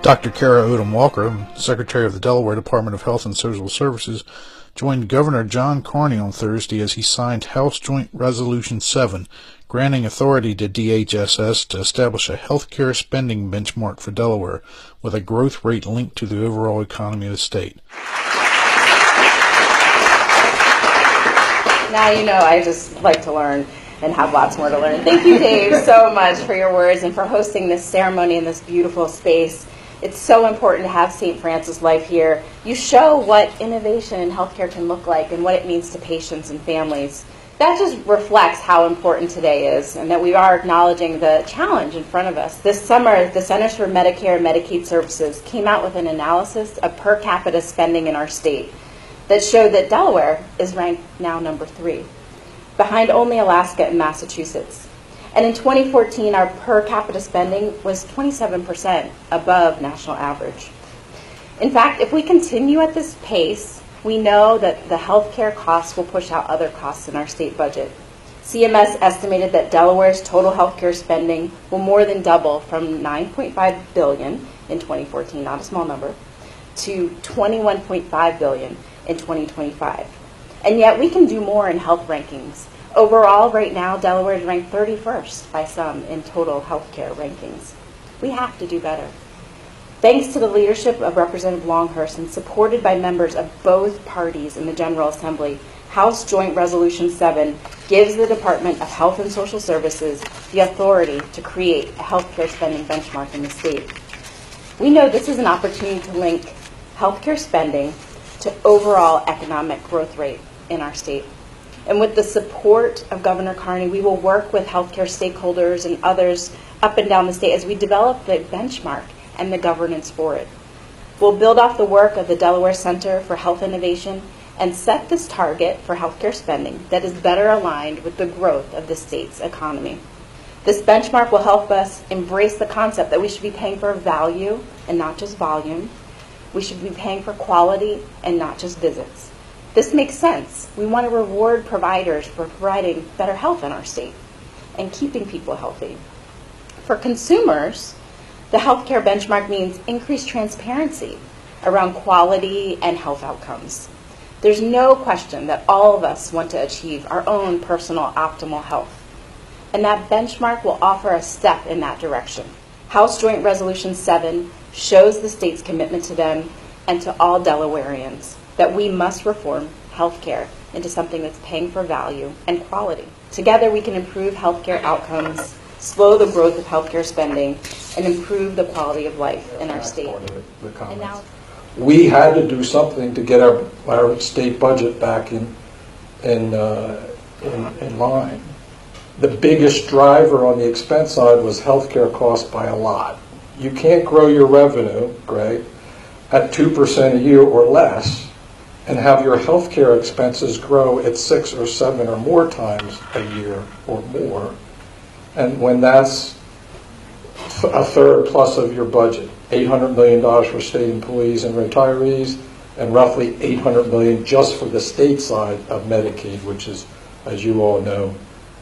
Dr. Kara Odom Walker, Secretary of the Delaware Department of Health and Social Services, joined Governor John Carney on Thursday as he signed House Joint Resolution 7, granting authority to DHSS to establish a health care spending benchmark for Delaware with a growth rate linked to the overall economy of the state. Now you know I just like to learn and have lots more to learn. Thank you, Dave, so much for your words and for hosting this ceremony in this beautiful space. It's so important to have St. Francis Life here. You show what innovation in healthcare can look like and what it means to patients and families. That just reflects how important today is and that we are acknowledging the challenge in front of us. This summer, the Centers for Medicare and Medicaid Services came out with an analysis of per capita spending in our state that showed that Delaware is ranked now number 3, behind only Alaska and Massachusetts. And in 2014, our per capita spending was 27% above national average. In fact, if we continue at this pace, we know that the healthcare costs will push out other costs in our state budget. CMS estimated that Delaware's total healthcare spending will more than double from $9.5 billion in 2014, not a small number, to $21.5 billion in 2025. And yet we can do more in health rankings. Overall, right now, Delaware is ranked 31st by some in total healthcare rankings. We have to do better. Thanks to the leadership of Representative Longhurst and supported by members of both parties in the General Assembly, House Joint Resolution 7 gives the Department of Health and Social Services the authority to create a healthcare spending benchmark in the state. We know this is an opportunity to link healthcare spending to overall economic growth rate in our state. And with the support of Governor Carney, we will work with healthcare stakeholders and others up and down the state as we develop the benchmark and the governance for it. We'll build off the work of the Delaware Center for Health Innovation and set this target for healthcare spending that is better aligned with the growth of the state's economy. This benchmark will help us embrace the concept that we should be paying for value and not just volume. We should be paying for quality and not just visits. This makes sense. We want to reward providers for providing better health in our state and keeping people healthy. For consumers, the healthcare benchmark means increased transparency around quality and health outcomes. There's no question that all of us want to achieve our own personal optimal health, and that benchmark will offer a step in that direction. House Joint Resolution 7 shows the state's commitment to them and to all Delawareans that we must reform healthcare into something that's paying for value and quality. Together we can improve healthcare outcomes, slow the growth of healthcare spending, and improve the quality of life in our state. And now, we had to do something to get our state budget back in line. The biggest driver on the expense side was healthcare costs by a lot. You can't grow your revenue, Greg, at 2% a year or less and have your healthcare expenses grow at 6 or 7 or more times a year or more. And when that's a third plus of your budget, $800 million for state employees and retirees, and roughly $800 million just for the state side of Medicaid, which is, as you all know,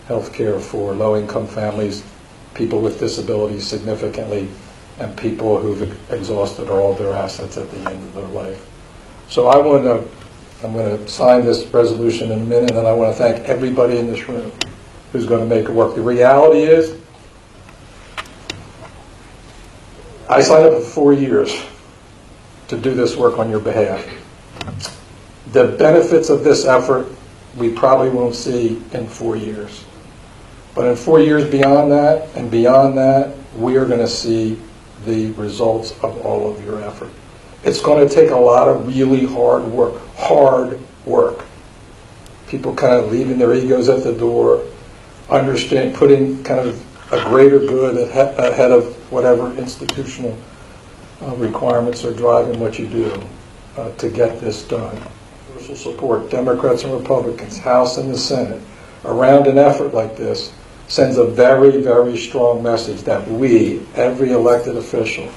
health care for low-income families, people with disabilities significantly, and people who've exhausted all their assets at the end of their life. So I'm going to sign this resolution in a minute, and I want to thank everybody in this room who's going to make it work. The reality is, I signed up for 4 years to do this work on your behalf. The benefits of this effort we probably won't see in 4 years. But in 4 years beyond that, and beyond that, we are going to see the results of all of your effort. It's going to take a lot of really hard work. People kind of leaving their egos at the door, putting kind of a greater good ahead of whatever institutional requirements are driving what you do to get this done. Universal support, Democrats and Republicans, House and the Senate, around an effort like this sends a very, very strong message that we, every elected official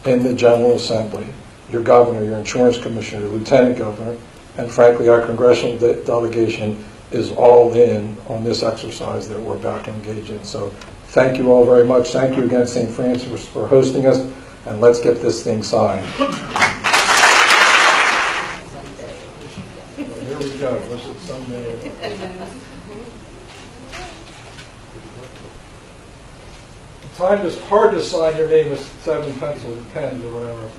in the General Assembly, your governor, your insurance commissioner, your lieutenant governor, and frankly our congressional delegation is all in on this exercise that we're about to engage in. So thank you all very much. Thank you again, St. Francis, for hosting us. and let's get this thing signed. Here we go. Was it someday? The time is hard to sign your name with 7 pencil pens or whatever.